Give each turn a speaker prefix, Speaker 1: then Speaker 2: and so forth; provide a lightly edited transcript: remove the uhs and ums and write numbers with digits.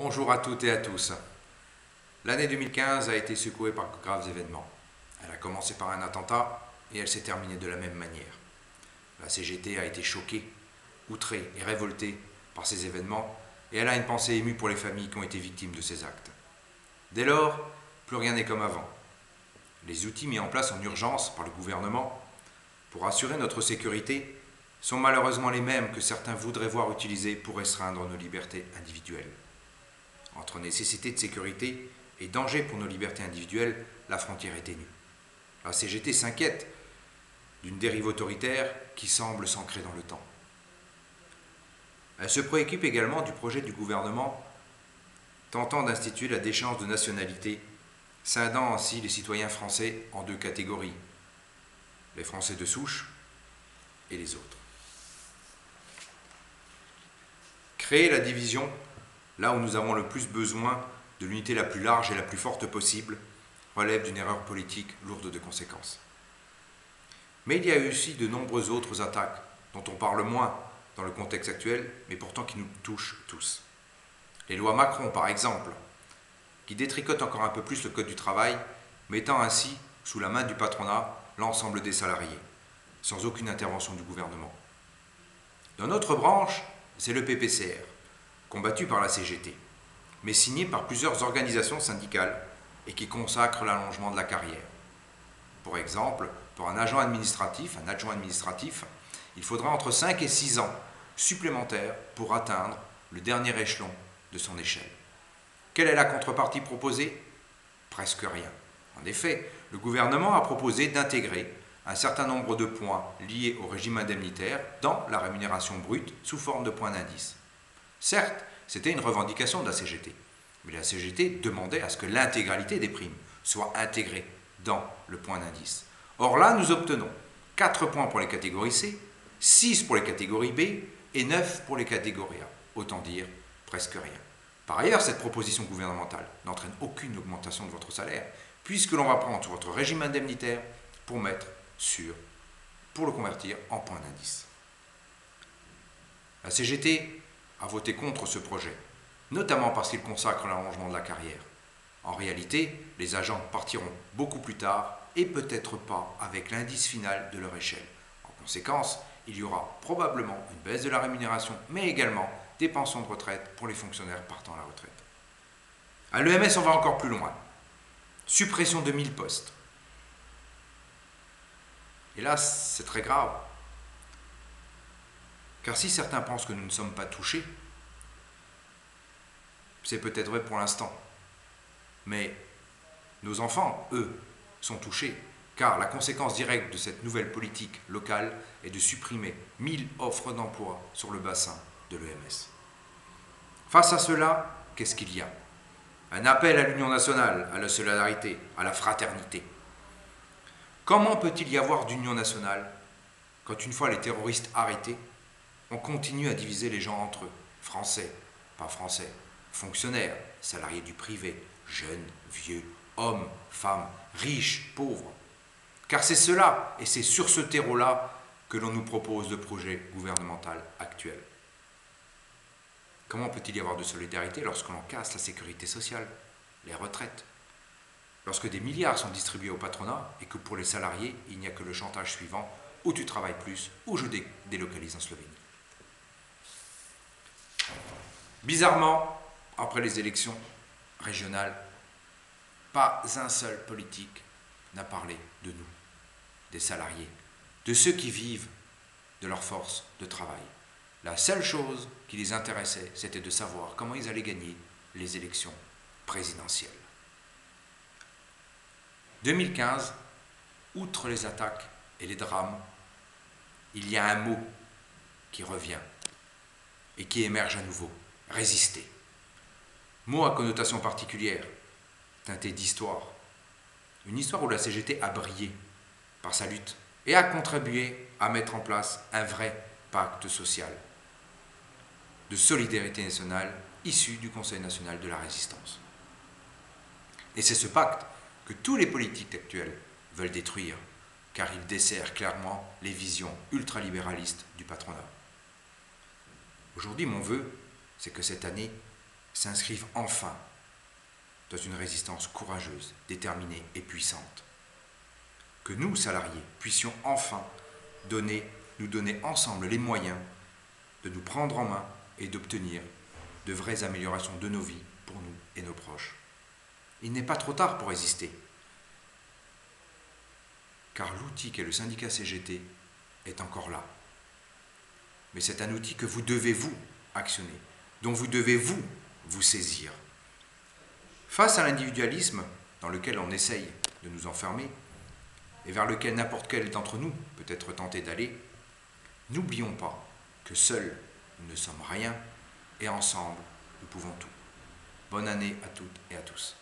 Speaker 1: Bonjour à toutes et à tous. L'année 2015 a été secouée par de graves événements. Elle a commencé par un attentat et elle s'est terminée de la même manière. La CGT a été choquée, outrée et révoltée par ces événements et elle a une pensée émue pour les familles qui ont été victimes de ces actes. Dès lors, plus rien n'est comme avant. Les outils mis en place en urgence par le gouvernement pour assurer notre sécurité sont malheureusement les mêmes que certains voudraient voir utilisés pour restreindre nos libertés individuelles. Entre nécessité de sécurité et danger pour nos libertés individuelles, la frontière est ténue. La CGT s'inquiète d'une dérive autoritaire qui semble s'ancrer dans le temps. Elle se préoccupe également du projet du gouvernement tentant d'instituer la déchéance de nationalité, scindant ainsi les citoyens français en deux catégories, les Français de souche et les autres. Créer la division là où nous avons le plus besoin de l'unité la plus large et la plus forte possible, relève d'une erreur politique lourde de conséquences. Mais il y a eu aussi de nombreuses autres attaques, dont on parle moins dans le contexte actuel, mais pourtant qui nous touchent tous. Les lois Macron, par exemple, qui détricotent encore un peu plus le code du travail, mettant ainsi sous la main du patronat l'ensemble des salariés, sans aucune intervention du gouvernement. Dans notre branche, c'est le PPCR, combattu par la CGT, mais signé par plusieurs organisations syndicales et qui consacre l'allongement de la carrière. Pour exemple, pour un adjoint administratif, il faudra entre 5 et 6 ans supplémentaires pour atteindre le dernier échelon de son échelle. Quelle est la contrepartie proposée? Presque rien. En effet, le gouvernement a proposé d'intégrer un certain nombre de points liés au régime indemnitaire dans la rémunération brute sous forme de points d'indice. Certes, c'était une revendication de la CGT, mais la CGT demandait à ce que l'intégralité des primes soit intégrée dans le point d'indice. Or là, nous obtenons 4 points pour les catégories C, 6 pour les catégories B et 9 pour les catégories A. Autant dire, presque rien. Par ailleurs, cette proposition gouvernementale n'entraîne aucune augmentation de votre salaire, puisque l'on va prendre votre régime indemnitaire pour le convertir en point d'indice. La CGT a voté contre ce projet, notamment parce qu'il consacre l'allongement de la carrière. En réalité, les agents partiront beaucoup plus tard et peut-être pas avec l'indice final de leur échelle. En conséquence, il y aura probablement une baisse de la rémunération, mais également des pensions de retraite pour les fonctionnaires partant à la retraite. À l'EMS, on va encore plus loin. Suppression de 1000 postes. Et là, c'est très grave. Car si certains pensent que nous ne sommes pas touchés, c'est peut-être vrai pour l'instant. Mais nos enfants, eux, sont touchés, car la conséquence directe de cette nouvelle politique locale est de supprimer 1000 offres d'emploi sur le bassin de l'EMS. Face à cela, qu'est-ce qu'il y a? Un appel à l'union nationale, à la solidarité, à la fraternité. Comment peut-il y avoir d'union nationale quand une fois les terroristes arrêtés, on continue à diviser les gens entre eux, français, pas français, fonctionnaires, salariés du privé, jeunes, vieux, hommes, femmes, riches, pauvres. Car c'est cela, et c'est sur ce terreau-là que l'on nous propose le projet gouvernemental actuel. Comment peut-il y avoir de solidarité lorsque l'on casse la sécurité sociale, les retraites, lorsque des milliards sont distribués au patronat et que pour les salariés, il n'y a que le chantage suivant, ou tu travailles plus, ou je délocalise en Slovénie. Bizarrement, après les élections régionales, pas un seul politique n'a parlé de nous, des salariés, de ceux qui vivent de leur force de travail. La seule chose qui les intéressait, c'était de savoir comment ils allaient gagner les élections présidentielles. 2015, outre les attaques et les drames, il y a un mot qui revient et qui émerge à nouveau. Résister. Mot à connotation particulière, teinté d'histoire. Une histoire où la CGT a brillé par sa lutte et a contribué à mettre en place un vrai pacte social de solidarité nationale issu du Conseil national de la résistance. Et c'est ce pacte que tous les politiques actuels veulent détruire, car il dessert clairement les visions ultralibéralistes du patronat. Aujourd'hui, mon vœu, c'est que cette année s'inscrivent enfin dans une résistance courageuse, déterminée et puissante. Que nous, salariés, puissions enfin nous donner ensemble les moyens de nous prendre en main et d'obtenir de vraies améliorations de nos vies pour nous et nos proches. Il n'est pas trop tard pour résister, car l'outil qu'est le syndicat CGT est encore là. Mais c'est un outil que vous devez vous actionner, dont vous devez vous saisir. Face à l'individualisme dans lequel on essaye de nous enfermer, et vers lequel n'importe quel d'entre nous peut être tenté d'aller, n'oublions pas que seuls nous ne sommes rien et ensemble nous pouvons tout. Bonne année à toutes et à tous.